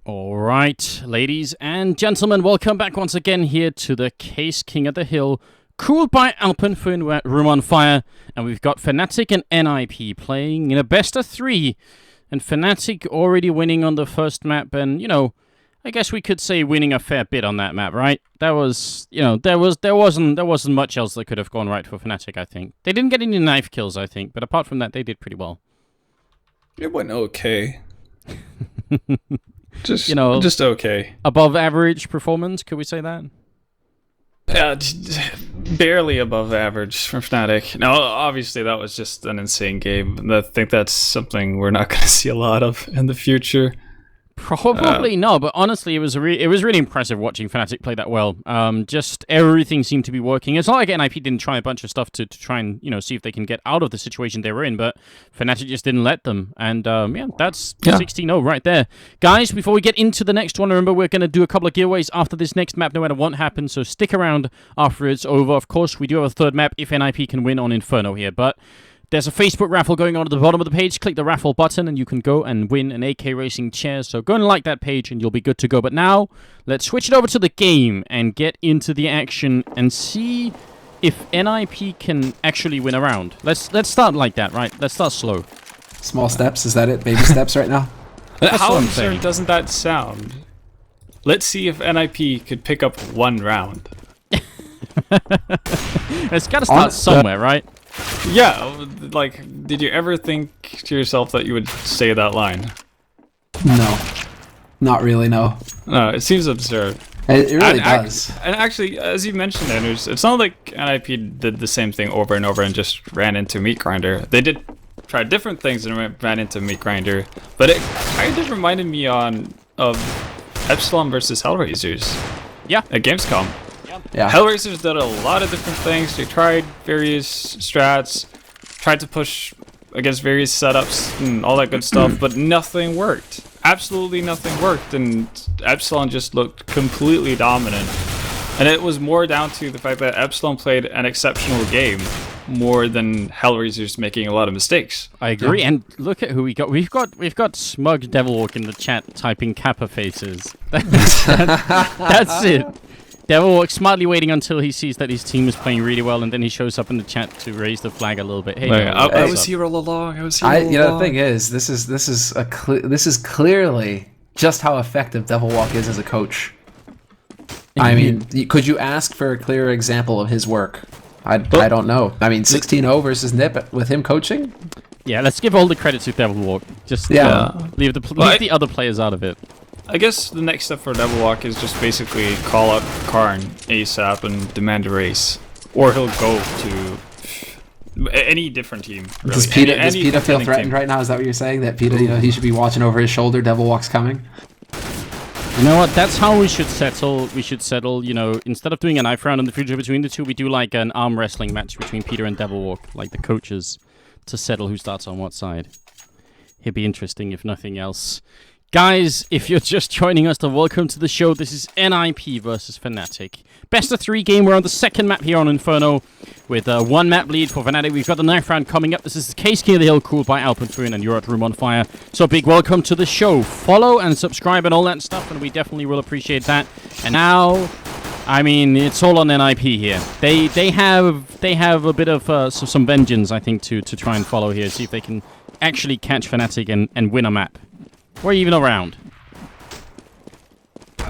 All right, ladies and gentlemen, welcome back once again here to the Caseking of the Hill, cooled by Alpenföhn. We're at Room on Fire, and we've got Fnatic and NiP playing in a best of three, and Fnatic already winning on the first map, and, you know, I guess we could say winning a fair bit on that map, right? That was, you know, there wasn't much else that could have gone right for Fnatic, I think. They didn't get any knife kills, I think, but apart from that, they did pretty well. It went okay. Just, you know, just okay. Above average performance, could we say that? Yeah, barely above average from Fnatic. Now, obviously, that was just an insane game. I think that's something we're not going to see a lot of in the future. Probably no, but honestly, it was really impressive watching Fnatic play that well. Just everything seemed to be working. It's not like NiP didn't try a bunch of stuff to try and, you know, see if they can get out of the situation they were in, but Fnatic just didn't let them. And yeah, that's 16-0 right there. Guys, before we get into the next one, remember we're going to do a couple of giveaways after this next map, no matter what happens, so stick around after it's over. Of course, we do have a third map if NiP can win on Inferno here, but there's a Facebook raffle going on at the bottom of the page. Click the raffle button and you can go and win an AK Racing chair. So go and like that page and you'll be good to go. But now, let's switch it over to the game and get into the action and see if NiP can actually win a round. Let's start like that, right? Let's start slow. Small steps, is that it? Baby steps right now? How absurd doesn't that sound? Let's see if NiP could pick up one round. It's got to start somewhere, right? Yeah, like, did you ever think to yourself that you would say that line? No. Not really, no. No, it seems absurd. It really does. And actually, as you mentioned, Anders, it's not like NiP did the same thing over and over and just ran into Meat Grinder. They did try different things and ran into Meat Grinder, but it kind of reminded me of Epsilon versus Hellraisers. Yeah. At Gamescom. Yeah. Hellraisers did a lot of different things. They tried various strats, tried to push against various setups and all that good stuff, but nothing worked. Absolutely nothing worked, and Epsilon just looked completely dominant. And it was more down to the fact that Epsilon played an exceptional game more than Hellraisers making a lot of mistakes. I agree, and look at who we got. We've got Smug Devilwalk in the chat typing Kappa faces. That's it. Devilwalk smartly waiting until he sees that his team is playing really well, and then he shows up in the chat to raise the flag a little bit. Hey, I was here all along. I was here all along. You know, the thing is, this is clearly just how effective Devilwalk is as a coach. I mean, could you ask for a clearer example of his work? I don't know. I mean, 16-0 versus NiP with him coaching? Yeah, let's give all the credit to Devilwalk. Just leave the other players out of it. I guess the next step for Devilwalk is just basically call up Karn ASAP and demand a race. Or he'll go to any different team. Really. Does PETA feel threatened right now? Is that what you're saying? That PETA, you know, he should be watching over his shoulder, Devilwalk's coming? You know what? That's how we should settle. We should settle, you know, instead of doing a knife round in the future between the two, we do like an arm wrestling match between PETA and Devilwalk, like the coaches, to settle who starts on what side. It'd be interesting if nothing else. Guys, if you're just joining us, then welcome to the show. This is NiP versus Fnatic. Best of 3 game. We're on the second map here on Inferno with one map lead for Fnatic. We've got the knife round coming up. This is Caseking of the Hill, cooled by Alpenföhn, and you're at Room on Fire. So big welcome to the show. Follow and subscribe and all that stuff, and we definitely will appreciate that. And now, I mean, it's all on NiP here. They have a bit of some vengeance, I think, to try and follow here. See if they can actually catch Fnatic and win a map. Or even a round.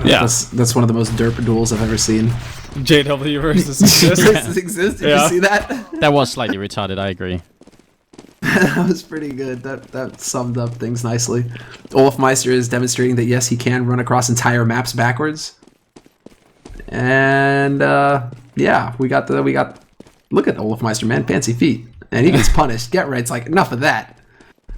Yeah. That's one of the most derp duels I've ever seen. JW versus Exist. Did you see that? That was slightly retarded, I agree. That was pretty good. That summed up things nicely. Olafmeister is demonstrating that yes, he can run across entire maps backwards. And yeah, we got look at Olafmeister, man, fancy feet. And he gets punished. Get right, it's like enough of that.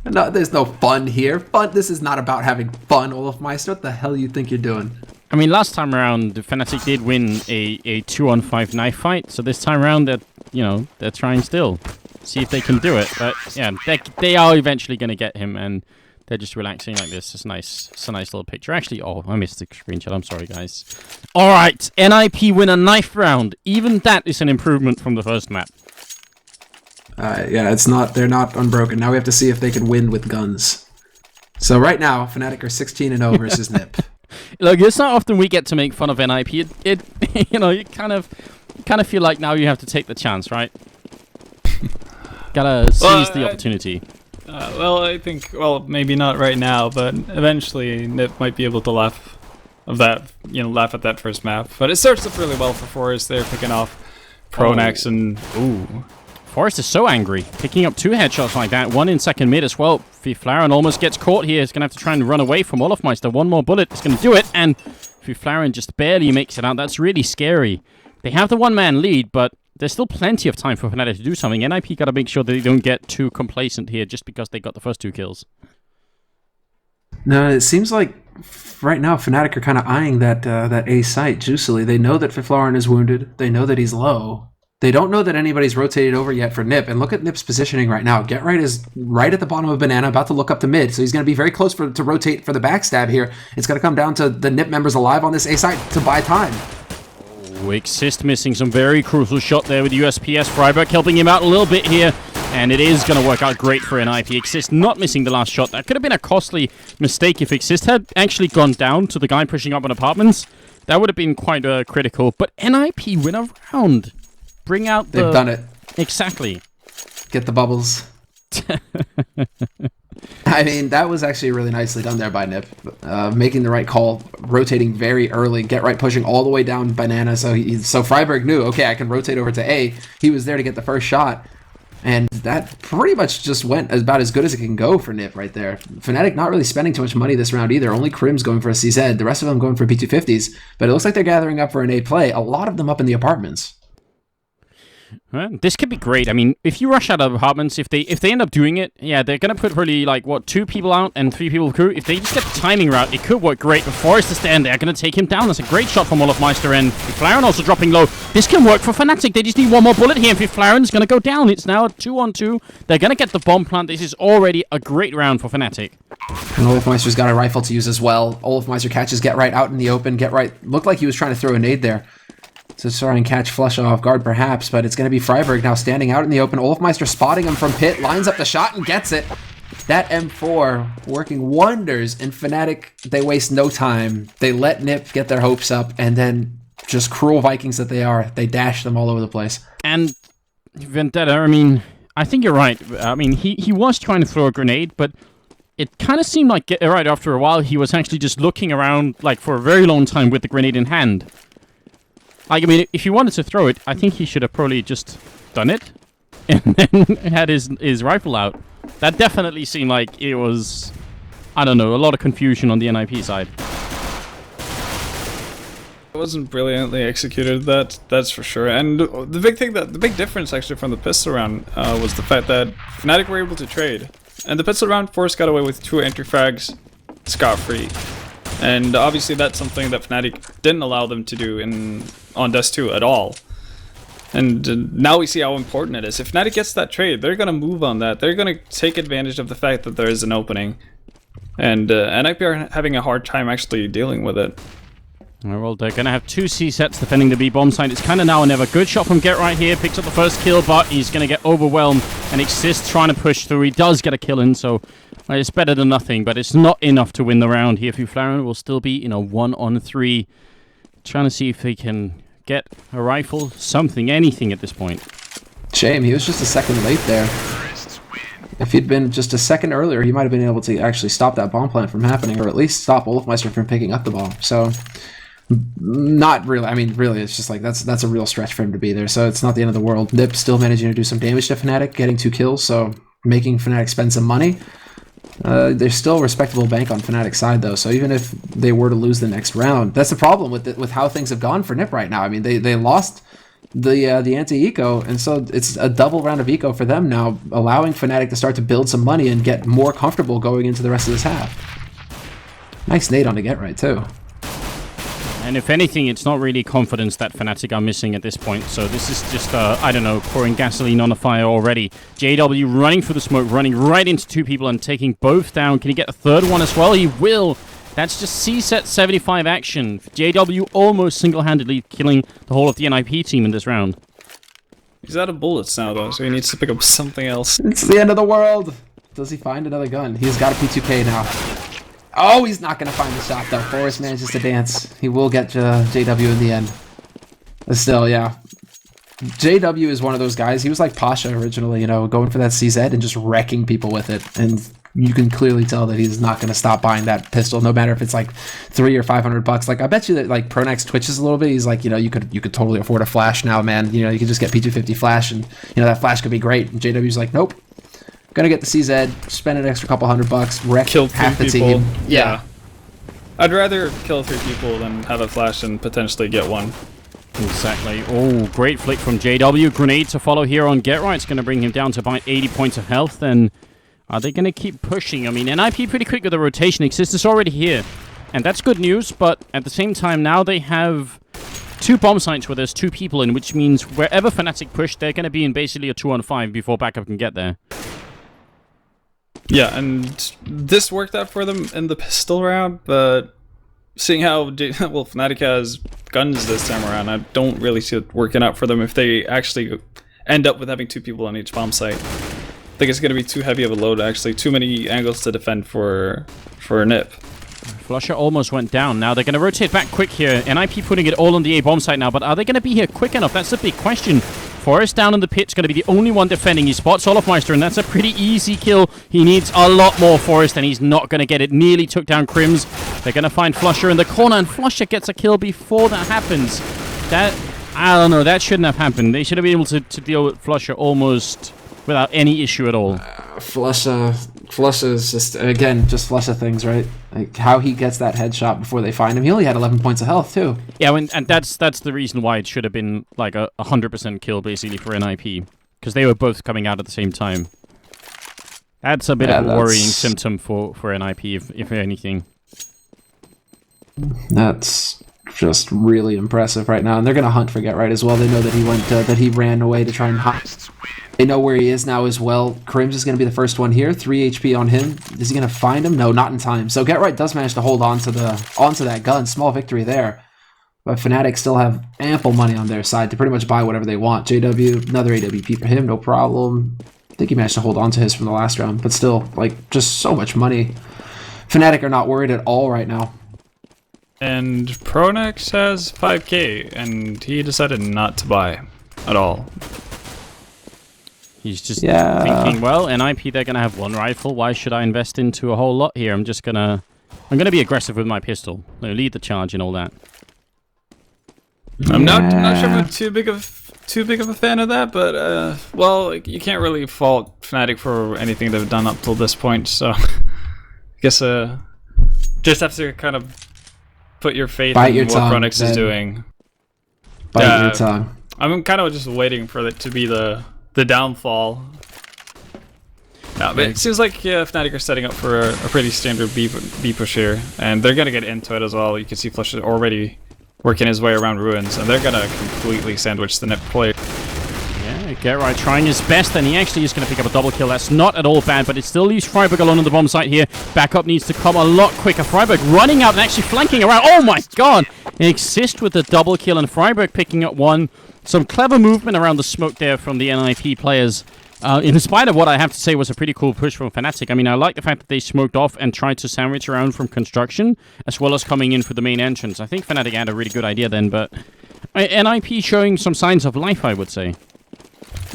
No, there's no fun here. This is not about having fun, Olafmeister. What the hell do you think you're doing? I mean, last time around, Fnatic did win a 2-on-5 knife fight. So this time around, they're trying still. See if they can do it. But yeah, they are eventually going to get him, and they're just relaxing like this. It's nice. It's a nice little picture. Actually, oh, I missed the screenshot. I'm sorry, guys. All right, NiP win a knife round. Even that is an improvement from the first map. Yeah, they're not unbroken. Now we have to see if they can win with guns. So right now, Fnatic are 16-0 versus NiP. Look, it's not often we get to make fun of NiP. You know, you kind of feel like now you have to take the chance, right? Gotta seize the opportunity. Well, I think, maybe not right now, but eventually NiP might be able to laugh at that first map. But it starts off really well for Forest. They're picking off Pronax and ooh. Forest is so angry, picking up 2 headshots like that, 1 in second mid as well. Fiflaren almost gets caught here. He's going to have to try and run away from Olofmeister. 1 more bullet is going to do it, and Fiflaren just barely makes it out. That's really scary. They have the 1-man lead, but there's still plenty of time for Fnatic to do something. NiP got to make sure that they don't get too complacent here just because they got the first 2 kills. No, it seems like right now Fnatic are kind of eyeing that A site juicily. They know that Fiflaren is wounded. They know that he's low. They don't know that anybody's rotated over yet for NiP, and look at NiP's positioning right now. Get Right is right at the bottom of Banana, about to look up to mid, so he's going to be very close to rotate for the backstab here. It's going to come down to the NiP members alive on this A side to buy time. Oh, Exist missing some very crucial shot there with USPS. Freiburg helping him out a little bit here, and it is going to work out great for NiP. Exist not missing the last shot. That could have been a costly mistake if Exist had actually gone down to the guy pushing up on apartments. That would have been quite critical, but NiP win a round. Bring out the... They've done it. Exactly. Get the bubbles. I mean, that was actually really nicely done there by NiP. Making the right call, rotating very early, Get Right pushing all the way down Banana. So Freiburg knew, okay, I can rotate over to A. He was there to get the first shot. And that pretty much just went about as good as it can go for NiP right there. Fnatic not really spending too much money this round either. Only Krim's going for a CZ. The rest of them going for P250s. But it looks like they're gathering up for an A play. A lot of them up in the apartments. This could be great. I mean, if you rush out of apartments, if they end up doing it, yeah, they're gonna put probably like 2 people out and 3 people crew. If they just get the timing right, it could work great. But Forest is there, and they're gonna take him down. That's a great shot from Olofmeister, and Fiflaren also dropping low. This can work for Fnatic. They just need 1 more bullet here, and Fiflaren's gonna go down. It's now a 2-on-2. They're gonna get the bomb plant. This is already a great round for Fnatic. And Olofmeister's got a rifle to use as well. Olofmeister catches Get Right out in the open. Get Right looked like he was trying to throw a nade there to try and catch Flush off guard, perhaps, but it's going to be Freiburg now standing out in the open. Olofmeister spotting him from pit, lines up the shot and gets it. That M4 working wonders, and Fnatic, they waste no time. They let NiP get their hopes up, and then, just cruel Vikings that they are, they dash them all over the place. And Vendetta, I mean, I think you're right. I mean, he was trying to throw a grenade, but it kind of seemed like right after a while he was actually just looking around like for a very long time with the grenade in hand. Like, I mean, if he wanted to throw it, I think he should have probably just done it and then had his rifle out. That definitely seemed like it was, I don't know, a lot of confusion on the NiP side. It wasn't brilliantly executed, that's for sure. And the big difference actually from the pistol round was the fact that Fnatic were able to trade. And the pistol round, Force got away with 2 entry frags scot-free. And obviously that's something that Fnatic didn't allow them to do on Dust 2 at all. And now we see how important it is. If Fnatic gets that trade, they're going to move on that. They're going to take advantage of the fact that there is an opening. And NiP are having a hard time actually dealing with it. Well, they're going to have 2 C-sets defending the B-bomb site. It's kind of now or never. Good shot from Get Right here. Picks up the first kill, but he's going to get overwhelmed. And Exist trying to push through. He does get a kill in, so it's better than nothing. But it's not enough to win the round here. Fiflaren will still be in a 1-on-3. Trying to see if they can get a rifle, something, anything at this point. Shame, he was just a second late there. If he'd been just a second earlier, he might have been able to actually stop that bomb plant from happening, or at least stop Olofmeister from picking up the bomb. So, not really. I mean, really, it's just like that's a real stretch for him to be there. So it's not the end of the world. NiP still managing to do some damage to Fnatic, getting 2 kills, so making Fnatic spend some money. There's still a respectable bank on Fnatic's side, though. So even if they were to lose the next round, that's the problem with how things have gone for NiP right now. I mean, they lost the anti-eco, and so it's a double round of eco for them now, allowing Fnatic to start to build some money and get more comfortable going into the rest of this half. Nice nade on to Get Right, too. And if anything, it's not really confidence that Fnatic are missing at this point. So this is just, I don't know, pouring gasoline on the fire already. JW running through the smoke, running right into 2 people and taking both down. Can he get a third one as well? He will. That's just C-set 75 action. JW almost single-handedly killing the whole of the NiP team in this round. He's out of bullets now, though, so he needs to pick up something else. It's the end of the world! Does he find another gun? He's got a P2K now. Oh, he's not going to find the shot, though. Forrest manages to dance. He will get JW in the end. But still, yeah. JW is one of those guys. He was like Pasha originally, you know, going for that CZ and just wrecking people with it. And you can clearly tell that he's not going to stop buying that pistol, no matter if it's like $300 or $500. Like, I bet you that like Pronax twitches a little bit. He's like, you know, you could totally afford a flash now, man. You know, you could just get P250 flash, and you know that flash could be great. And JW's like, nope. Gonna get the CZ, spend an extra couple $100, wreck Kill half the people. team. Yeah. I'd rather kill 3 people than have a flash and potentially get one. Exactly. Oh, great flick from JW. Grenade to follow here on Get Right. It's going to bring him down to about 80 points of health. And are they going to keep pushing? I mean, NiP pretty quick with the rotation. Exist is already here. And that's good news, but at the same time, now they have 2 bomb sites where there's 2 people in, which means wherever Fnatic push, they're going to be in basically a 2-on-5 before backup can get there. Yeah, and this worked out for them in the pistol round, but seeing how Fnatic has guns this time around, I don't really see it working out for them if they actually end up with having 2 people on each bomb site. I think it's going to be too heavy of a load, actually. Too many angles to defend for NiP. Flusher almost went down. Now they're going to rotate back quick here. NiP putting it all on the A bomb site now, but are they going to be here quick enough? That's the big question. Forrest down in the pit's going to be the only one defending. He spots Olofmeister, and that's a pretty easy kill. He needs a lot more Forrest, and he's not going to get it. Nearly took down Crims. They're going to find Flusher in the corner, and Flusher gets a kill before that happens. That, I don't know, that shouldn't have happened. They should have been able to deal with Flusher almost without any issue at all. Flusha is just, again, just Flusha things, right? Like, how he gets that headshot before they find him. He only had 11 points of health, too. Yeah, and that's the reason why it should have been like a 100% kill, basically, for NiP. Because they were both coming out at the same time. That's a bit of a worrying symptom for NiP, if anything. That's just really impressive right now. And they're going to hunt for Get Right as well. They know that he went, that he ran away to try and hide. They know where he is now as well. Crims is going to be the first one here. 3 HP on him. Is he going to find him? No, not in time. So Get Right does manage to hold onto that gun. Small victory there. But Fnatic still have ample money on their side to pretty much buy whatever they want. JW, another AWP for him, no problem. I think he managed to hold on to his from the last round. But still, like, just so much money. Fnatic are not worried at all right now. And Pronax has 5k, and he decided not to buy at all. He's just thinking, well, NiP, they're going to have 1 rifle. Why should I invest into a whole lot here? I'm going to be aggressive with my pistol. Lead the charge and all that. I'm not sure I'm too big of a fan of that, but well, you can't really fault Fnatic for anything they've done up till this point. So I guess just have to kind of put your faith in what Pronax is doing. Bite your tongue. I'm kind of just waiting for it to be the downfall. Yeah, but it seems like Fnatic are setting up for a pretty standard B push here, and they're gonna get into it as well. You can see Flush is already working his way around ruins, and they're gonna completely sandwich the NiP player. Yeah, Get Right trying his best, and he actually is going to pick up a double kill. That's not at all bad, but it still leaves Freiburg alone on the bomb site here. Backup needs to come a lot quicker. Freiburg running out and actually flanking around. Oh my god! Exist with the double kill, and Freiburg picking up 1. Some clever movement around the smoke there from the NiP players. In spite of what I have to say was a pretty cool push from Fnatic. I mean, I like the fact that they smoked off and tried to sandwich around from construction, as well as coming in for the main entrance. I think Fnatic had a really good idea then, but NiP showing some signs of life, I would say.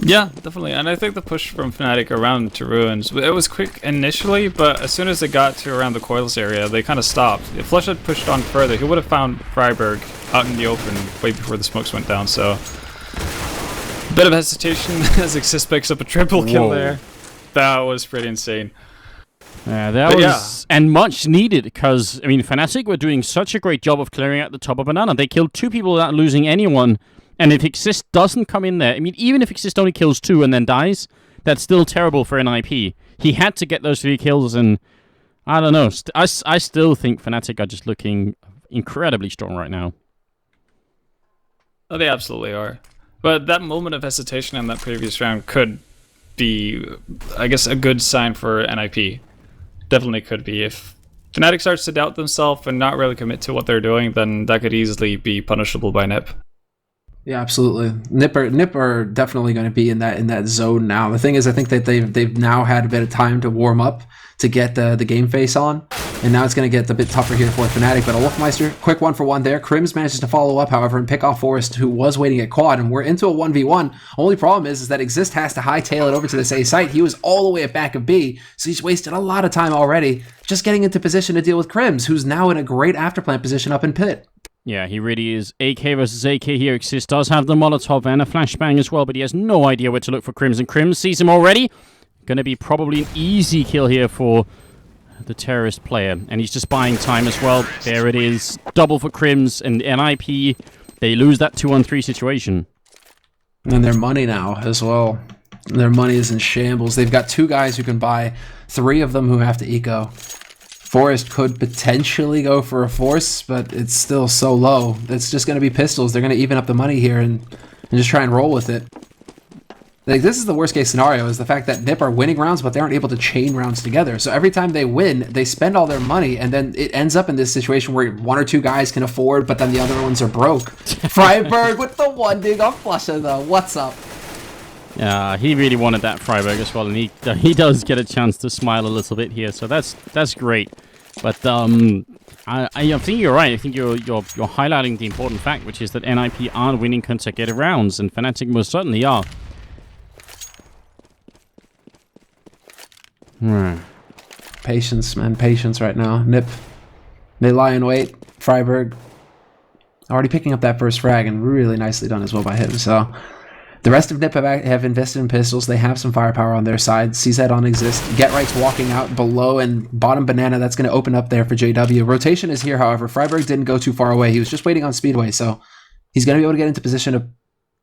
Yeah, definitely. And I think the push from Fnatic around to ruins, it was quick initially, but as soon as it got to around the coils area, they kind of stopped. If Flush had pushed on further, he would have found Freiburg out in the open way before the smokes went down, so bit of hesitation as Exist picks up a triple kill there. That was pretty insane. Yeah, that was and much needed, because I mean Fnatic were doing such a great job of clearing out the top of Banana. They killed 2 people without losing anyone, and if Exist doesn't come in there, I mean, even if Exist only kills 2 and then dies, that's still terrible for NiP. He had to get those 3 kills, and I don't know. I still think Fnatic are just looking incredibly strong right now. Oh, they absolutely are. But that moment of hesitation in that previous round could be, I guess, a good sign for NiP. Definitely could be. If Fnatic starts to doubt themselves and not really commit to what they're doing, then that could easily be punishable by NiP. Yeah, absolutely. NiP are definitely going to be in that zone now. The thing is, I think that they've now had a bit of time to warm up to get the game face on. And now it's going to get a bit tougher here for Fnatic, but a Wolfmeister, quick 1-for-1 there. Krims manages to follow up, however, and pick off Forest, who was waiting at quad, and we're into a 1v1. Only problem is that Exist has to hightail it over to this A site. He was all the way at back of B, so he's wasted a lot of time already just getting into position to deal with Krims, who's now in a great afterplant position up in pit. Yeah, he really is. AK versus AK here. Exist does have the Molotov and a flashbang as well, but he has no idea where to look for Krims, and Krims sees him already. Going to be probably an easy kill here for the terrorist player, and he's just buying time as well. There it is. Double for Krims, and NiP, they lose that 2-on-3 situation. And their money now as well. Their money is in shambles. They've got 2 guys who can buy, 3 of them who have to eco. Forest could potentially go for a force, but it's still so low. It's just going to be pistols. They're going to even up the money here and just try and roll with it. Like, this is the worst case scenario, is the fact that NiP are winning rounds, but they aren't able to chain rounds together. So every time they win, they spend all their money, and then it ends up in this situation where 1 or 2 guys can afford, but then the other ones are broke. Freiburg with the 1 dig on Flusher, though. What's up? Yeah, he really wanted that Freiburg as well, and he does get a chance to smile a little bit here, so that's great. But I think you're right. I think you're highlighting the important fact, which is that NiP aren't winning consecutive rounds, and Fnatic most certainly are. Patience, man. Patience right now. NiP, they lie in wait. Freiburg already picking up that first frag, and really nicely done as well by him. So the rest of NiP have invested in pistols. They have some firepower on their side. CZ on Exist. Get Right's walking out below, and bottom banana, that's going to open up there for JW. Rotation is here, however. Freiburg didn't go too far away. He was just waiting on Speedway, so he's going to be able to get into position to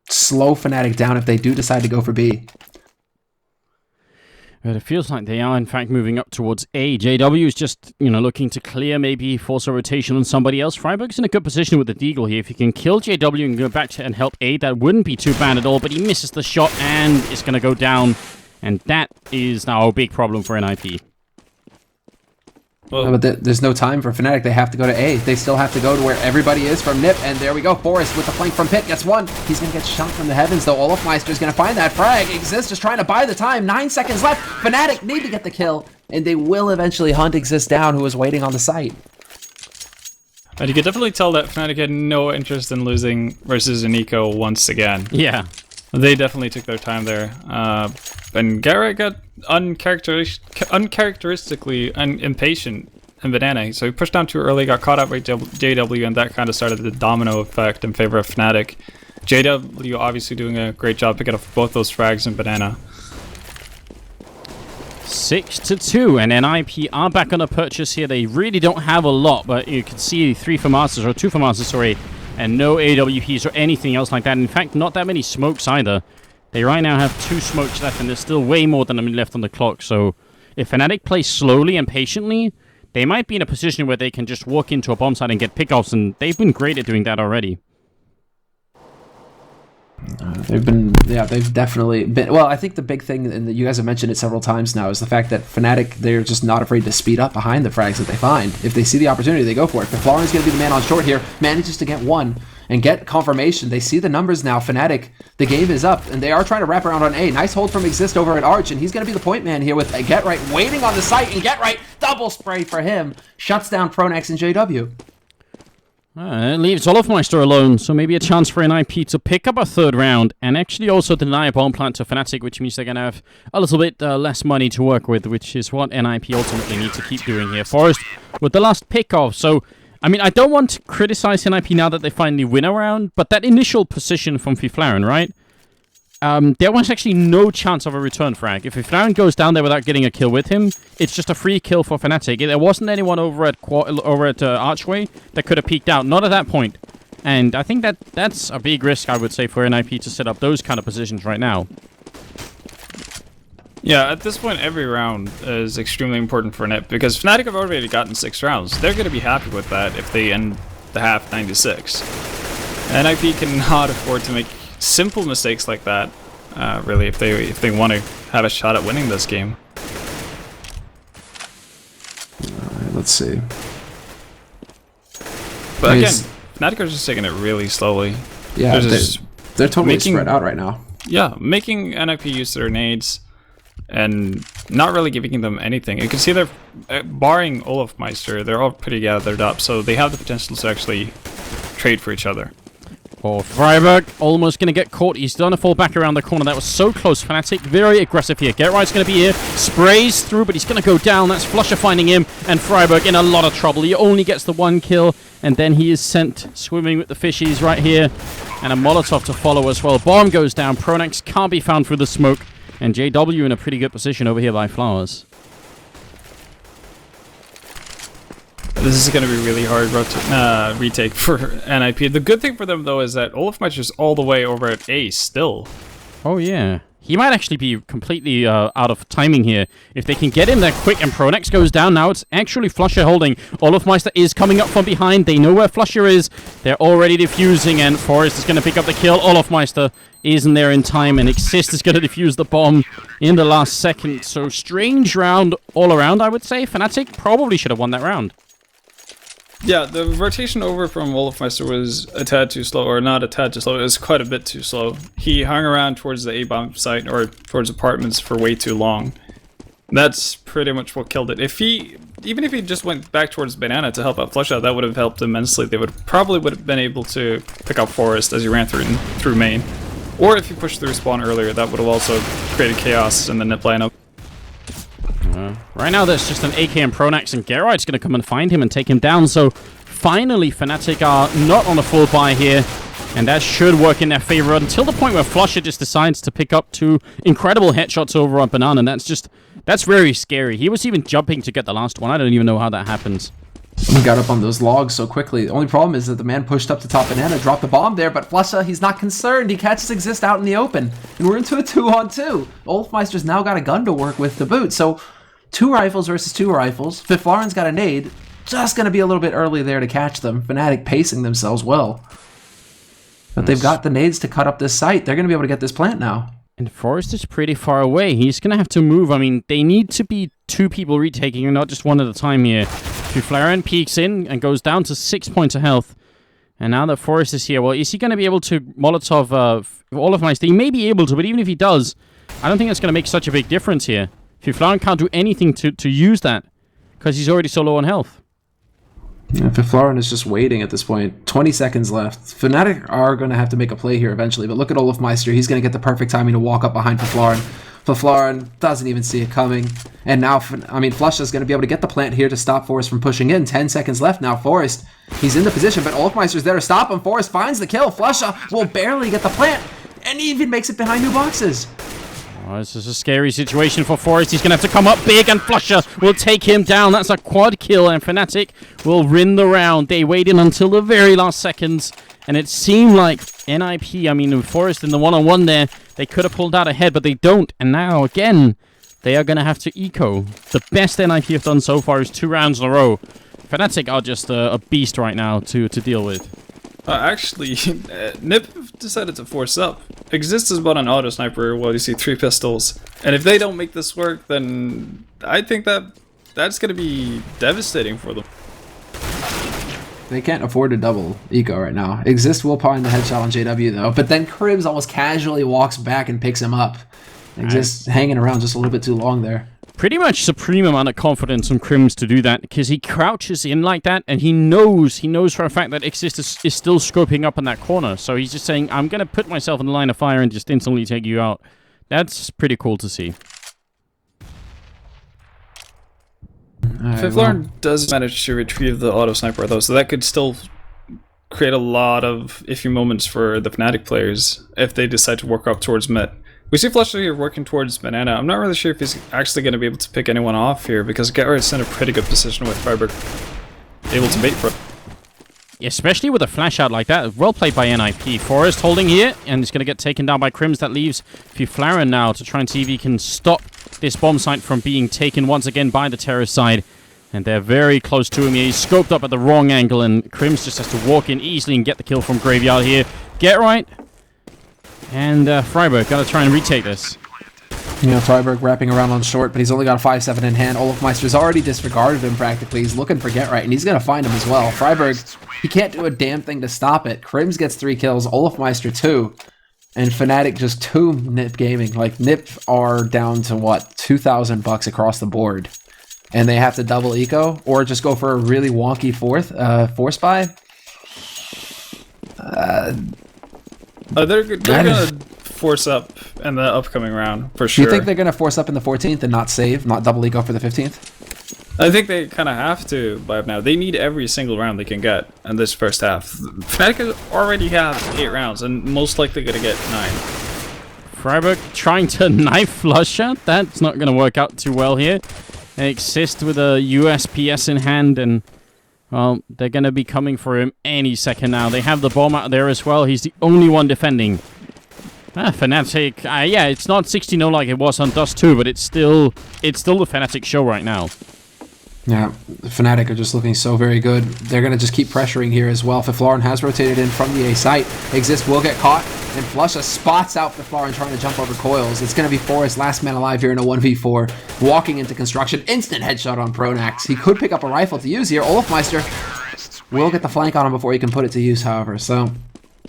slow Fnatic down if they do decide to go for B. But it feels like they are, in fact, moving up towards A. JW is just, looking to clear, maybe force a rotation on somebody else. Freiburg's in a good position with the Deagle here. If he can kill JW and go back to and help A, that wouldn't be too bad at all. But he misses the shot, and it's going to go down. And that is now a big problem for NiP. Well, but there's no time for Fnatic. They have to go to A. They still have to go to where everybody is from NiP. And there we go. Forest with the flank from Pit gets 1. He's going to get shot from the heavens, though. Olofmeister is going to find that frag. Exist just trying to buy the time. 9 seconds left. Fnatic need to get the kill. And they will eventually hunt Exist down, who is waiting on the site. And you could definitely tell that Fnatic had no interest in losing versus an eco once again. Yeah. They definitely took their time there. And Garrett got uncharacteristically impatient in Banana. So he pushed down too early, got caught up by JW, and that kind of started the domino effect in favor of Fnatic. JW obviously doing a great job picking up both those frags in Banana. 6-2, and NiP are back on a purchase here. They really don't have a lot, but you can see 2 for Masters, sorry, and no AWPs or anything else like that. In fact, not that many smokes either. They right now have 2 smokes left, and there's still way more than a minute left on the clock. So if Fnatic plays slowly and patiently, they might be in a position where they can just walk into a bomb site and get pickoffs, and they've been great at doing that already. They've definitely been. Well, I think the big thing, and you guys have mentioned it several times now, is the fact that Fnatic, they're just not afraid to speed up behind the frags that they find. If they see the opportunity, they go for it. But Florin's going to be the man on short here, manages to get 1 and get confirmation. They see the numbers now. Fnatic, the game is up, and they are trying to wrap around on A. Nice hold from Exist over at Arch, and he's going to be the point man here with Get Right waiting on the site, and Get Right, double spray for him. Shuts down Pronax and JW. It leaves Olofmeister alone, so maybe a chance for NiP to pick up a 3rd round and actually also deny a bomb plant to Fnatic, which means they're going to have a little bit less money to work with, which is what NiP ultimately need to keep doing here. Forest with the last pick-off. So, I mean, I don't want to criticize NiP now that they finally win a round, but that initial position from Fiflaren, right? There was actually no chance of a return frag. If Fiflaren goes down there without getting a kill with him, it's just a free kill for Fnatic. There wasn't anyone over at Archway that could have peeked out. Not at that point. And I think that's a big risk, I would say, for NiP to set up those kind of positions right now. Yeah, at this point, every round is extremely important for NiP, because Fnatic have already gotten 6 rounds. They're going to be happy with that if they end the half 96. NiP cannot afford to make simple mistakes like that, really, if they want to have a shot at winning this game. Alright, let's see. But again, Fnatic are just taking it really slowly. Yeah, they're totally spread out right now. Yeah, making NiP use their nades and not really giving them anything. You can see they're, barring Olofmeister, they're all pretty gathered up, so they have the potential to actually trade for each other. Oh, Freiburg almost going to get caught. He's done a fall back around the corner. That was so close. Fnatic very aggressive here. Get Right's going to be here. Sprays through, but he's going to go down. That's Flusher finding him, and Freiburg in a lot of trouble. He only gets the 1 kill, and then he is sent swimming with the fishies right here. And a Molotov to follow as well. Bomb goes down. Pronax can't be found through the smoke. And JW in a pretty good position over here by Flowers. This is going to be really hard retake for NiP. The good thing for them, though, is that Olofmeister's all the way over at A still. Oh, yeah. He might actually be completely out of timing here. If they can get him there quick and Pronex goes down, now it's actually Flusher holding. Olofmeister is coming up from behind. They know where Flusher is. They're already defusing, and Forest is going to pick up the kill. Olofmeister isn't there in time, and Exist is going to defuse the bomb in the last second. So strange round all around, I would say. Fnatic probably should have won that round. Yeah, the rotation over from Olofmeister was a tad too slow, or not a tad too slow, it was quite a bit too slow. He hung around towards the A-bomb site, or towards apartments for way too long. That's pretty much what killed it. Even if he just went back towards Banana to help out Flushout, that would have helped immensely. They probably would have been able to pick up Forest as he ran through main. Or if he pushed through spawn earlier, that would have also created chaos in the NiP lineup. Right now, there's just an AK and Pronax, and Gerard's going to come and find him and take him down. So finally, Fnatic are not on a full buy here, and that should work in their favor until the point where Flusher just decides to pick up 2 incredible headshots over on Banana, and that's very scary. He was even jumping to get the last one. I don't even know how that happens. He got up on those logs so quickly. The only problem is that the man pushed up to top Banana, dropped the bomb there, but Flusher, he's not concerned. He catches Exist out in the open, and we're into a 2-on-2. Olofmeister's now got a gun to work with to boot, so 2 rifles versus 2 rifles. Fiflaren's got a nade. Just going to be a little bit early there to catch them. Fnatic pacing themselves well. But they've got the nades to cut up this site. They're going to be able to get this plant now. And Forest is pretty far away. He's going to have to move. I mean, they need to be 2 people retaking and not just 1 at a time here. Fiflaren peeks in and goes down to 6 points of health. And now that Forest is here, well, is he going to be able to Molotov Olofmeister? He may be able to, but even if he does, I don't think that's going to make such a big difference here. Fiflaren can't do anything to use that because he's already so low on health. Yeah, Fiflaren is just waiting at this point. 20 seconds left. Fnatic are going to have to make a play here eventually, but look at Olofmeister. He's going to get the perfect timing to walk up behind Fiflaren. Fiflaren doesn't even see it coming. And now, Flush is going to be able to get the plant here to stop Forest from pushing in. 10 seconds left now. Forest, he's in the position, but Olofmeister's there to stop him. Forest finds the kill. Flusha will barely get the plant, and he even makes it behind new boxes. Oh, this is a scary situation for Forest. He's going to have to come up big, and Flusher will take him down. That's a quad kill, and Fnatic will win the round. They waited until the very last seconds, and it seemed like NiP, with Forest in the one-on-one there, they could have pulled out ahead, but they don't. And now, again, they are going to have to eco. The best NiP have done so far is 2 rounds in a row. Fnatic are just a beast right now to deal with. Actually, NiP decided to force up. Exist is but an auto sniper while you see 3 pistols. And if they don't make this work, then I think that's going to be devastating for them. They can't afford to double eco right now. Exist will find the headshot on JW though, but then Cribs almost casually walks back and picks him up. Exist hanging around just a little bit too long there. Pretty much supreme amount of confidence on Crims to do that, because he crouches in like that, and he knows for a fact that Exist is still scoping up in that corner. So he's just saying, I'm going to put myself in the line of fire and just instantly take you out. That's pretty cool to see. Fiflaren does manage to retrieve the auto sniper though, so that could still create a lot of iffy moments for the Fnatic players if they decide to work up towards mid. We see Flusher here working towards Banana. I'm not really sure if he's actually going to be able to pick anyone off here, because Gerard's in a pretty good position with Freiburg able to bait for it. Especially with a flash out like that. Well played by NiP. Forest holding here, and he's going to get taken down by Crims. That leaves Fiflaren now to try and see if he can stop this bomb site from being taken once again by the terrorist side. And they're very close to him here. He's scoped up at the wrong angle, and Crims just has to walk in easily and get the kill from Graveyard here. Get right. And Freiburg got to try and retake this. Freiburg wrapping around on short, but he's only got a 5-7 in hand. Olofmeister's already disregarded him practically. He's looking for Get Right, and he's going to find him as well. Freiburg, he can't do a damn thing to stop it. Crims gets 3 kills, Olofmeister 2. And Fnatic just tomb NiP Gaming. Like, NiP are down to, what, $2,000 across the board. And they have to double eco, or just go for a really wonky force buy. They're gonna force up in the upcoming round, for sure. Do you think they're going to force up in the 14th and not save, not double eco for the 15th? I think they kind of have to by now. They need every single round they can get in this first half. Fnatic already have 8 rounds, and most likely going to get 9. Freiburg trying to knife Flusher. That's not going to work out too well here. They exist with a USPS in hand, and well, they're going to be coming for him any second now. They have the bomb out there as well. He's the only one defending. Fnatic. Yeah, it's not 60-0 like it was on Dust 2, but it's still the Fnatic show right now. Yeah, Fnatic are just looking so very good. They're going to just keep pressuring here as well. Fiflaurin has rotated in from the A site. Exist will get caught, and Flusha spots out Fiflaurin trying to jump over coils. It's going to be Forrest, last man alive here in a 1v4. Walking into construction, instant headshot on Pronax. He could pick up a rifle to use here. Olafmeister will get the flank on him before he can put it to use, however. So,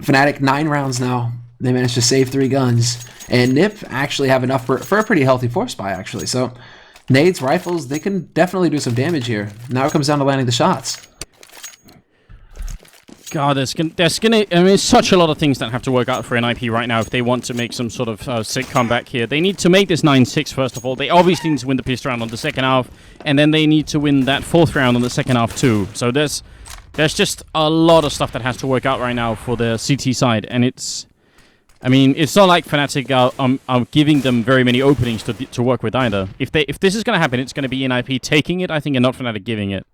Fnatic 9 rounds now. They managed to save 3 guns. And NiP actually have enough for a pretty healthy force buy, actually. So, nades, rifles, they can definitely do some damage here. Now it comes down to landing the shots. God, there's gonna. I mean, such a lot of things that have to work out for NiP right now if they want to make some sort of sick comeback here. They need to make this 9-6 first of all. They obviously need to win the pistol round on the second half, and then they need to win that 4th round on the second half too. So there's just a lot of stuff that has to work out right now for the CT side, and it's. I mean, it's not like Fnatic are giving them very many openings to work with either. If this is going to happen, it's going to be NiP taking it, I think, and not Fnatic giving it.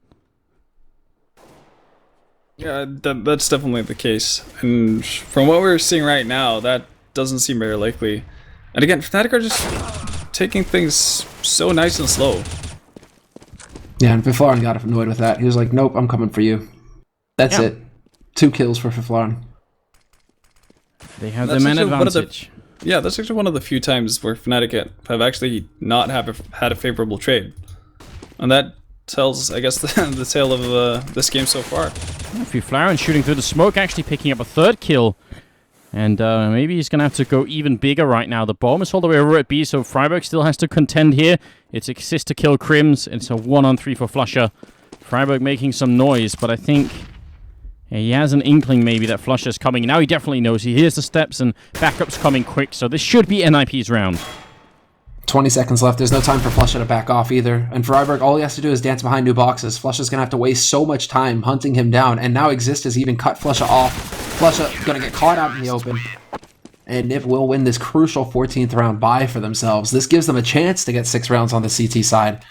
Yeah, that's definitely the case. And from what we're seeing right now, that doesn't seem very likely. And again, Fnatic are just taking things so nice and slow. Yeah, and Fiflaurin got annoyed with that. He was like, nope, I'm coming for you. That's it. 2 kills for Fiflaurin. They have the man advantage. That's actually one of the few times where Fnatic have actually not had a favorable trade. And that tells, I guess, the tale of this game so far. Fiflaurin shooting through the smoke, actually picking up a 3rd kill. And maybe he's going to have to go even bigger right now. The bomb is all the way over at B, so Freiburg still has to contend here. It's Exist to kill Crims. It's a 1-on-3 for Flusher. Freiburg making some noise, but I think... Yeah, he has an inkling maybe that Flusher's coming. Now he definitely knows. He hears the steps and backup's coming quick. So this should be NiP's round. 20 seconds left. There's no time for Flusha to back off either. And Freiburg, all he has to do is dance behind new boxes. Flusha's going to have to waste so much time hunting him down. And now Exist has even cut Flusha off. Flusha going to get caught out in the open. And NiP will win this crucial 14th round bye for themselves. This gives them a chance to get 6 rounds on the CT side.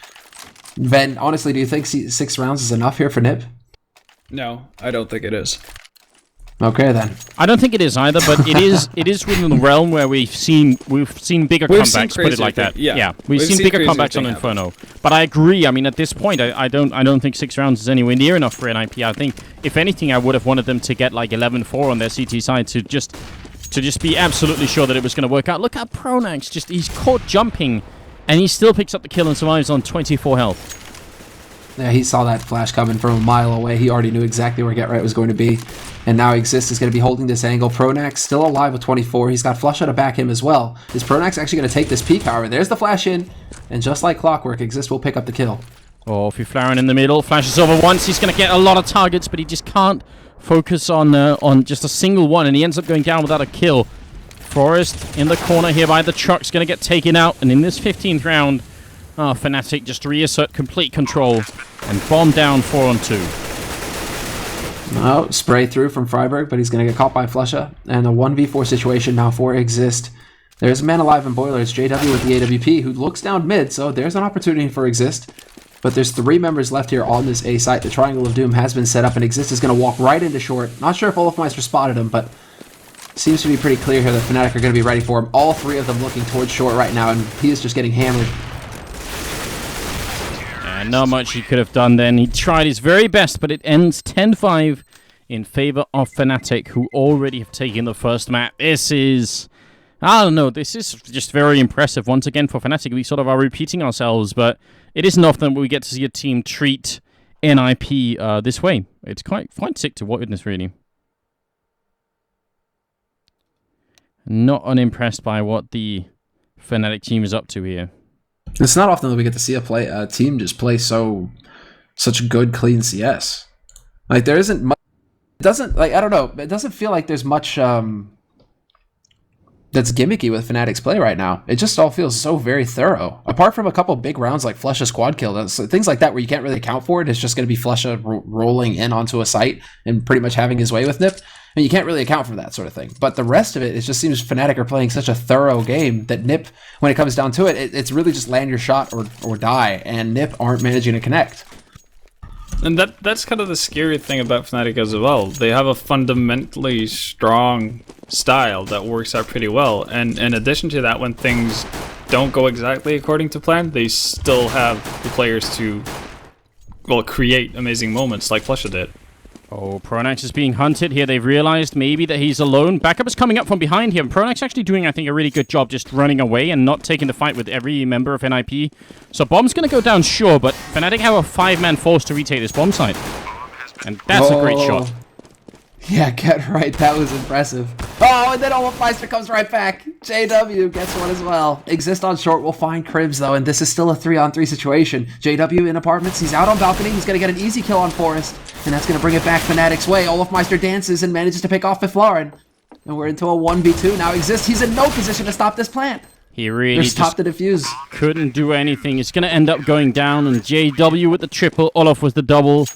Ben, honestly, do you think 6 rounds is enough here for NiP? No, I don't think it is. Okay then. I don't think it is either, but it is within the realm where we've seen bigger comebacks. Put it like that. Yeah, we've seen bigger comebacks on Inferno. But I agree. I mean, at this point, I don't think 6 rounds is anywhere near enough for NiP. I think if anything, I would have wanted them to get like 11-4 on their CT side to just be absolutely sure that it was going to work out. Look at Pronax. He's caught jumping, and he still picks up the kill and survives on 24 health. Yeah, he saw that flash coming from a mile away. He already knew exactly where Get Right was going to be. And now Exist is going to be holding this angle. Pronax still alive with 24. He's got Flusha to back him as well. Is Pronax actually going to take this peek, however? There's the flash in. And just like clockwork, Exist will pick up the kill. Oh, Fiflaurin in the middle. Flashes over once. He's going to get a lot of targets, but he just can't focus on just a single one. And he ends up going down without a kill. Forrest in the corner here by the truck's going to get taken out. And in this 15th round... Fnatic just reassert complete control and bomb down 4-on-2. Oh, spray through from Freiburg, but he's going to get caught by Flusha. And a 1v4 situation now for Exist. There's a man alive in Boiler. It's JW with the AWP, who looks down mid, so there's an opportunity for Exist. But there's 3 members left here on this A site. The Triangle of Doom has been set up, and Exist is going to walk right into short. Not sure if Olafmeister spotted him, but seems to be pretty clear here that Fnatic are going to be ready for him. All 3 of them looking towards short right now, and he is just getting hammered. Not much he could have done then. He tried his very best, but it ends 10-5 in favor of Fnatic, who already have taken the first map. This is... I don't know. This is just very impressive. Once again, for Fnatic, we sort of are repeating ourselves, but it isn't often we get to see a team treat NiP this way. It's quite sick to witness, really. Not unimpressed by what the Fnatic team is up to here. It's not often that we get to see a team just play such good, clean CS. Like, there isn't much... It doesn't, like, I don't know. It doesn't feel like there's much that's gimmicky with Fnatic's play right now. It just all feels so very thorough. Apart from a couple big rounds like Flusha squad kill, things like that where you can't really account for it. It's just going to be Flusha rolling in onto a site and pretty much having his way with NiP. And you can't really account for that sort of thing. But the rest of it, it just seems Fnatic are playing such a thorough game that NiP, when it comes down to it, it's really just land your shot or die. And NiP aren't managing to connect. And that's kind of the scary thing about Fnatic as well. They have a fundamentally strong style that works out pretty well. And in addition to that, when things don't go exactly according to plan, they still have the players to, well, create amazing moments like Flusha did. Oh, Pronax is being hunted here. They've realized maybe that he's alone. Backup is coming up from behind him. Pronax actually doing, I think, a really good job just running away and not taking the fight with every member of NiP. So bomb's going to go down, sure, but Fnatic have a 5-man force to retake this bomb site. And that's a great shot. Yeah, get right. That was impressive. Oh, and then Alpenföhn comes right back. JW gets one as well. Exist on short will find Cribs, though, and this is still a 3-on-3 situation. JW in apartments. He's out on balcony. He's going to get an easy kill on Forest, and that's going to bring it back Fnatic's way. Olafmeister dances and manages to pick off Biflaren. And we're into a 1v2 now. Exist. He's in no position to stop this plant. He really just stopped the defuse. Couldn't do anything. It's going to end up going down, and JW with the triple. Olaf with the double.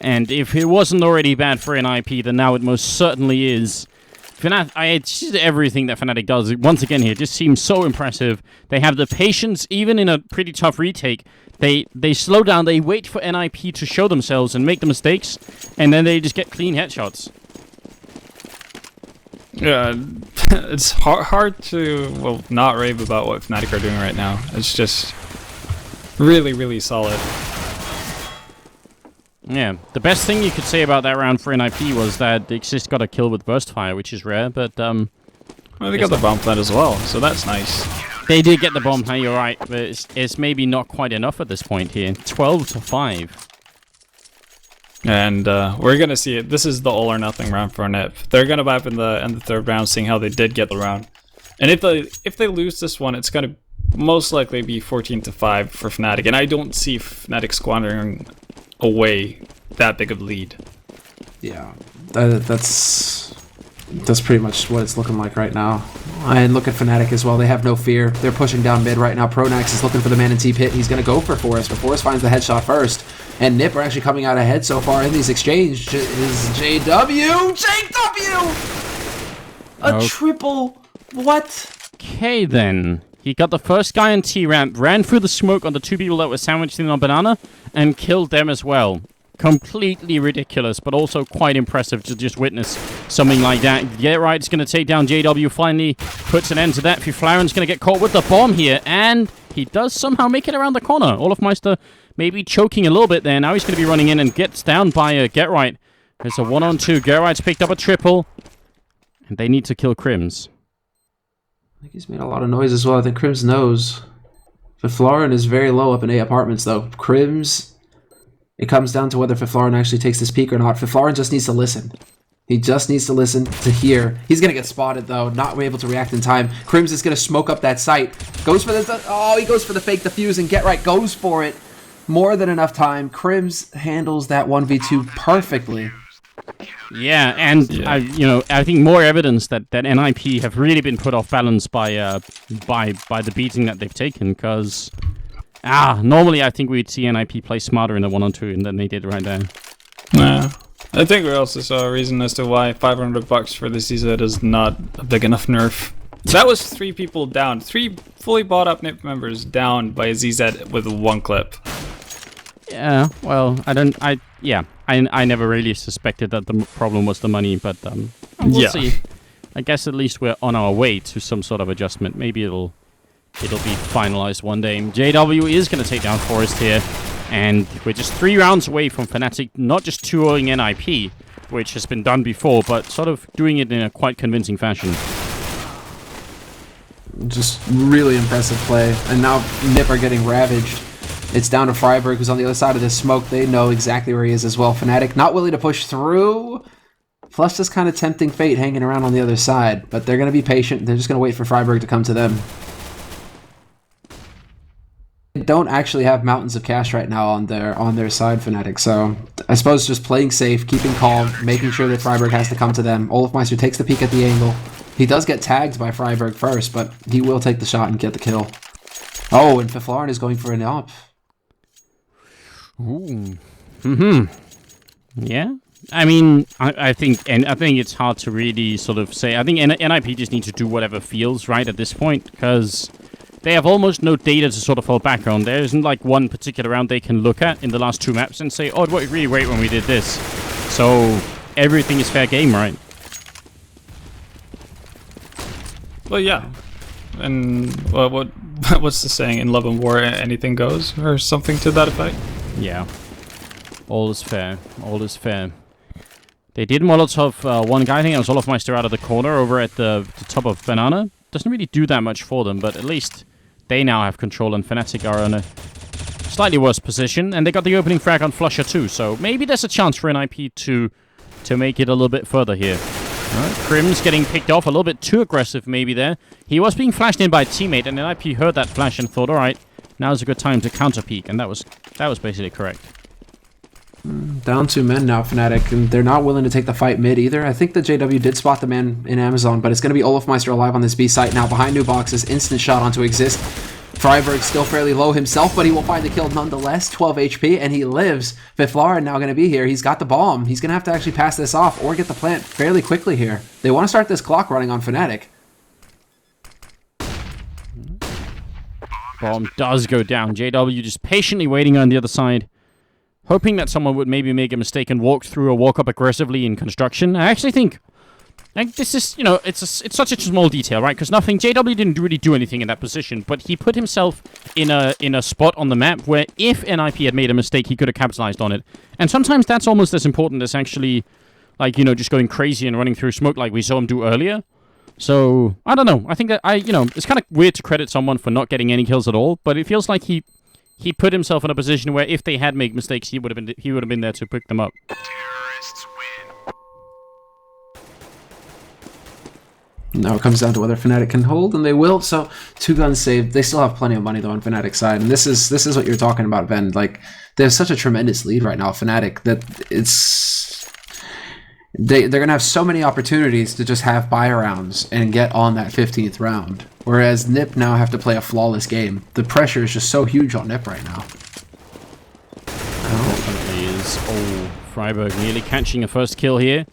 And if it wasn't already bad for NiP, then now it most certainly is. It's just everything that Fnatic does, once again here, just seems so impressive. They have the patience, even in a pretty tough retake. They slow down, they wait for NiP to show themselves and make the mistakes, and then they just get clean headshots. Yeah, it's hard to, well, not rave about what Fnatic are doing right now. It's just really, really solid. Yeah, the best thing you could say about that round for NiP was that Exist got a kill with burst fire, which is rare, but well, they got the bomb plant as well, so that's nice. They did get the bomb plant, you're right, but it's maybe not quite enough at this point here. 12-5. And we're gonna see it. This is the all or nothing round for NiP. They're gonna buy up in the third round, seeing how they did get the round. And if they lose this one, it's gonna most likely be 14-5 for Fnatic, and I don't see Fnatic squandering away that big of a lead. Yeah, that's pretty much what it's looking like right now. And look at Fnatic as well. They have no fear. They're pushing down mid right now. Pronax is looking for the man in T pit. He's going to go for Forest, but Forest finds the headshot first. And NiP are actually coming out ahead so far in these exchanges. Is JW? A triple. What? Okay, then. He got the first guy on T-ramp, ran through the smoke on the two people that were sandwiched in on banana, and killed them as well. Completely ridiculous, but also quite impressive to just witness something like that. Get right, it's going to take down JW, finally puts an end to that. Flaren's going to get caught with the bomb here, and he does somehow make it around the corner. Olafmeister maybe choking a little bit there. Now he's going to be running in and gets down by Get Right. There's a 1-on-2. Get Right's picked up a triple, and they need to kill Crims. I think he's made a lot of noise as well. I think Crims knows. Fiflaren is very low up in A apartments, though. Crims, it comes down to whether Fiflaren actually takes this peek or not. Fiflaren just needs to listen. He just needs to listen to hear. He's going to get spotted, though. Not able to react in time. Crims is going to smoke up that site. Goes for the... Oh, he goes for the fake defuse, and Get Right goes for it. More than enough time. Crims handles that 1v2 perfectly. Yeah, and I think more evidence that NiP have really been put off balance by the beating that they've taken. Because normally I think we'd see NiP play smarter in the 1-on-2 than they did right there. Nah, I think we also saw a reason as to why $500 for the CZ is not a big enough nerf. That was 3 people down, 3 fully bought up NiP members down by a ZZ with 1 clip. Yeah, well, I never really suspected that the problem was the money, but we'll see. I guess at least we're on our way to some sort of adjustment. Maybe it'll be finalized one day. JW is going to take down Forest here, and we're just 3 rounds away from Fnatic not just 2-0ing NiP, which has been done before, but sort of doing it in a quite convincing fashion. Just really impressive play, and now NiP are getting ravaged. It's down to Freiburg, who's on the other side of this smoke. They know exactly where he is as well. Fnatic not willing to push through. Plus just kind of tempting fate hanging around on the other side, but they're going to be patient. They're just going to wait for Freiburg to come to them. They don't actually have mountains of cash right now on their side, Fnatic, so I suppose just playing safe, keeping calm, making sure that Freiburg has to come to them. Olofmeister takes the peek at the angle. He does get tagged by Freiburg first, but he will take the shot and get the kill. Oh, and Fiflaren is going for an up. Ooh. Yeah. I mean, I think it's hard to really sort of say. I think NiP just need to do whatever feels right at this point, because they have almost no data to sort of fall back on. There isn't like one particular round they can look at in the last 2 maps and say, oh, it worked really great when we did this. So everything is fair game, right? Well, yeah. And well, what's the saying? In love and war, anything goes, or something to that effect. Yeah. All is fair. All is fair. They did Molotov one guy. I think it was Olofmeister out of the corner over at the top of Banana. Doesn't really do that much for them, but at least they now have control, and Fnatic are in a slightly worse position. And they got the opening frag on Flusher too, so maybe there's a chance for NiP to make it a little bit further here. Crim's getting picked off a little bit too aggressive maybe there. He was being flashed in by a teammate, and NiP heard that flash and thought, alright, now's a good time to counter peek, and that was basically correct. Down 2 men now, Fnatic, and they're not willing to take the fight mid either. I think the JW did spot the man in Amazon, but it's going to be Olofmeister alive on this B site now. Behind new boxes, instant shot onto Exist. Freiburg still fairly low himself, but he will find the kill nonetheless. 12 HP, and he lives. Fiflaren now going to be here. He's got the bomb. He's going to have to actually pass this off or get the plant fairly quickly here. They want to start this clock running on Fnatic. Bomb does go down. JW just patiently waiting on the other side, hoping that someone would maybe make a mistake and walk through or walk up aggressively in construction. I actually think this is, it's such a small detail, right? Because JW didn't really do anything in that position, but he put himself in a spot on the map where if NiP had made a mistake, he could have capitalized on it. And sometimes that's almost as important as actually, like, just going crazy and running through smoke like we saw him do earlier. So, I don't know. I think that it's kind of weird to credit someone for not getting any kills at all, but it feels like he put himself in a position where if they had made mistakes, he would have been there to pick them up. Terrorists win. Now it comes down to whether Fnatic can hold, and they will. So 2 guns saved. They still have plenty of money though on Fnatic's side, and this is what you're talking about, Ben. Like, they have such a tremendous lead right now, Fnatic, that they're gonna have so many opportunities to just have buy rounds and get on that 15th round. Whereas NiP now have to play a flawless game. The pressure is just so huge on NiP right now. Freiburg nearly catching a first kill here.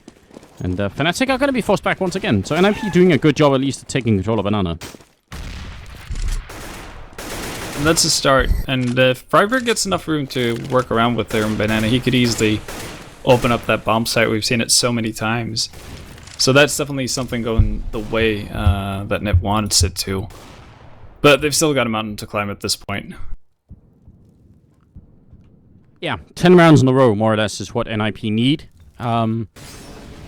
And Fnatic are going to be forced back once again. So NiP doing a good job at least of taking control of Banana. And that's a start. And if Freiburg gets enough room to work around with their Banana, he could easily open up that bomb site. We've seen it so many times. So that's definitely something going the way that NiP wants it to. But they've still got a mountain to climb at this point. Yeah, 10 rounds in a row, more or less, is what NiP need.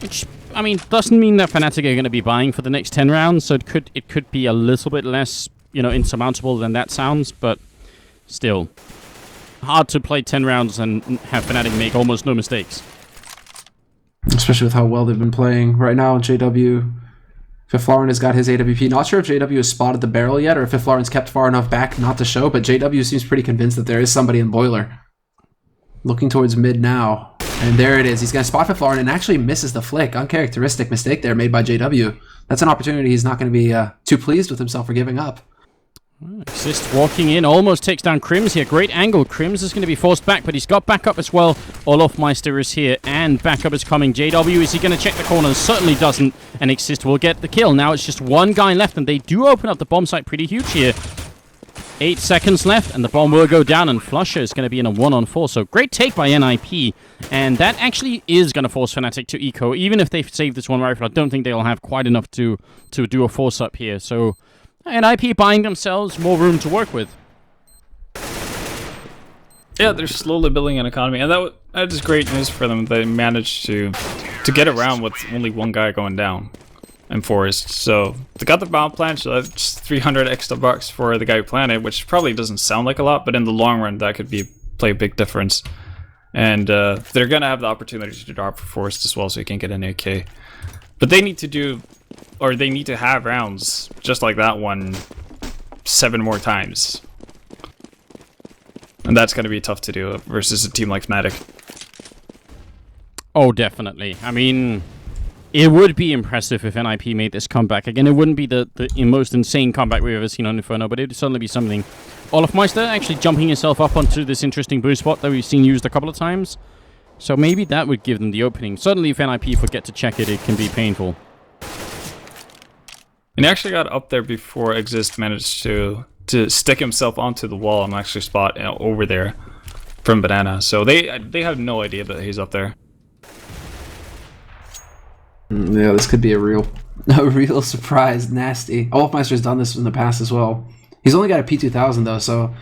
Which, I mean, doesn't mean that Fnatic are going to be buying for the next 10 rounds, so it could be a little bit less, insurmountable than that sounds, but still. Hard to play 10 rounds and have Fnatic make almost no mistakes. Especially with how well they've been playing. Right now, JW... Fiflaren has got his AWP. Not sure if JW has spotted the barrel yet, or if Fiflaren's kept far enough back not to show, but JW seems pretty convinced that there is somebody in Boiler. Looking towards mid now. And there it is. He's going to spot Fiflaren and actually misses the flick. Uncharacteristic mistake there made by JW. That's an opportunity he's not going to be too pleased with himself for giving up. Exist walking in, almost takes down Crims here. Great angle. Crims is going to be forced back, but he's got backup as well. Olofmeister is here, and backup is coming. JW, is he going to check the corners? Certainly doesn't, and Exist will get the kill. Now it's just one guy left, and they do open up the bomb site pretty huge here. 8 seconds left, and the bomb will go down, and Flusher is going to be in a 1-on-4. So great take by NiP, and that actually is going to force Fnatic to eco. Even if they save this one rifle, I don't think they'll have quite enough to do a force up here. So NiP buying themselves more room to work with. Yeah, they're slowly building an economy, and that is great news for them. They managed to get around with only one guy going down in Forest. So they got the bomb plant, so that's 300 extra bucks for the guy who planted, which probably doesn't sound like a lot, but in the long run that could play a big difference. And they're going to have the opportunity to drop for Forest as well, so he can get an AK. But they need to do, or they need to have rounds just like that one 7 more times. And that's going to be tough to do versus a team like Fnatic. Oh, definitely. I mean, it would be impressive if NiP made this comeback. Again, it wouldn't be the most insane comeback we've ever seen on Inferno, but it would certainly be something. Olafmeister actually jumping himself up onto this interesting boost spot that we've seen used a couple of times. So maybe that would give them the opening. Certainly if NiP forget to check it, it can be painful. And he actually got up there before Exist managed to stick himself onto the wall and actually spot over there from Banana. So they have no idea that he's up there. Yeah, this could be a real surprise. Nasty. Olafmeister's done this in the past as well. He's only got a P2000 though, so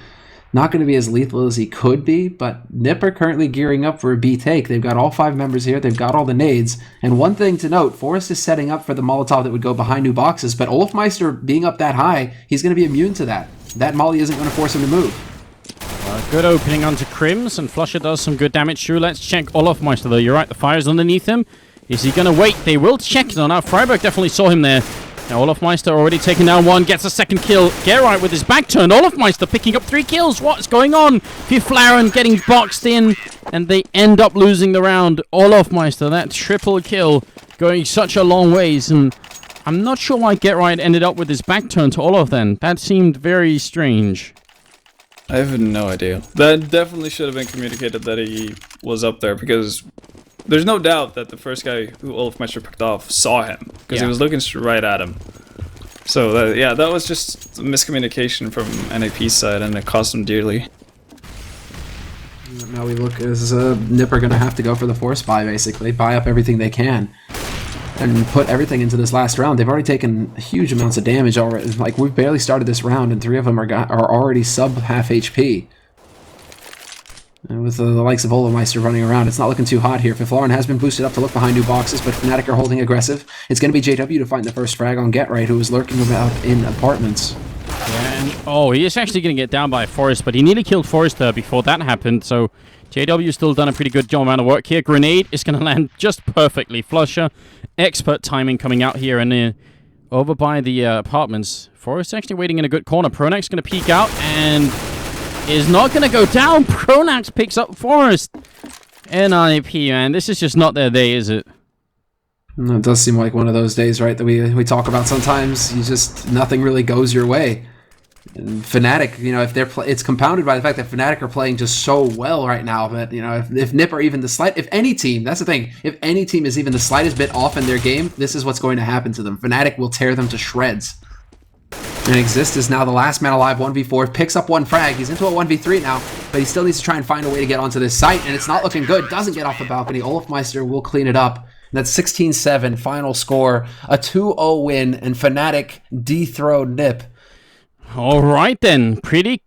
not going to be as lethal as he could be, but NiP are currently gearing up for a B take. They've got all 5 members here, they've got all the nades, and one thing to note, Forest is setting up for the Molotov that would go behind new boxes, but Olafmeister being up that high, he's going to be immune to that. That molly isn't going to force him to move. Good opening onto Crims, and Flusher does some good damage too. Let's check Olafmeister though. You're right, the fire's underneath him. Is he going to wait? They will check it on now. Freiburg definitely saw him there. Now Olafmeister already taken down 1, gets a second kill. Geralt with his back turned. Olafmeister picking up 3 kills. What's going on? Fiflaren getting boxed in, and they end up losing the round. Olafmeister, that triple kill, going such a long ways, and I'm not sure why Geralt ended up with his back turned to Olaf then. That seemed very strange. I have no idea. That definitely should have been communicated that he was up there, because there's no doubt that the first guy who Olafmeister picked off saw him, because he was looking right at him. So yeah, that was just miscommunication from NiP's side, and it cost him dearly. Now we look as NiP are going to have to go for the force buy, basically. Buy up everything they can and put everything into this last round. They've already taken huge amounts of damage already. Like, we've barely started this round, and 3 of them are already sub half HP. And with the likes of Olafmeister running around, it's not looking too hot here. Fiflaren has been boosted up to look behind new boxes, but Fnatic are holding aggressive. It's going to be JW to find the first frag on GetRight, who is lurking about in apartments. Yeah, and, he is actually going to get down by Forest, but he nearly killed Forest there before that happened, so JW still done a pretty good amount of work here. Grenade is going to land just perfectly. Flusher, expert timing coming out here, and over by the apartments. Forest actually waiting in a good corner. Pronax going to peek out, and is not going to go down. Pronax picks up Forest. NiP, man, this is just not their day, is it? It does seem like one of those days, right, that we talk about sometimes. Nothing really goes your way. And Fnatic, if it's compounded by the fact that Fnatic are playing just so well right now. But if NiP are even if any team, that's the thing, if any team is even the slightest bit off in their game, this is what's going to happen to them. Fnatic will tear them to shreds. And Exist is now the last man alive, 1v4, picks up 1 frag. He's into a 1v3 now, but he still needs to try and find a way to get onto this site, and it's not looking good. Doesn't get off the balcony. Olafmeister will clean it up. That's 16-7, final score, a 2-0 win, and Fnatic dethroned NiP. All right then, pretty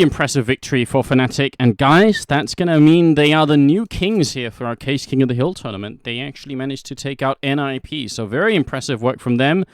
impressive victory for Fnatic, and guys, that's gonna mean they are the new kings here for our Caseking of the Hill tournament. They actually managed to take out NiP, so very impressive work from them.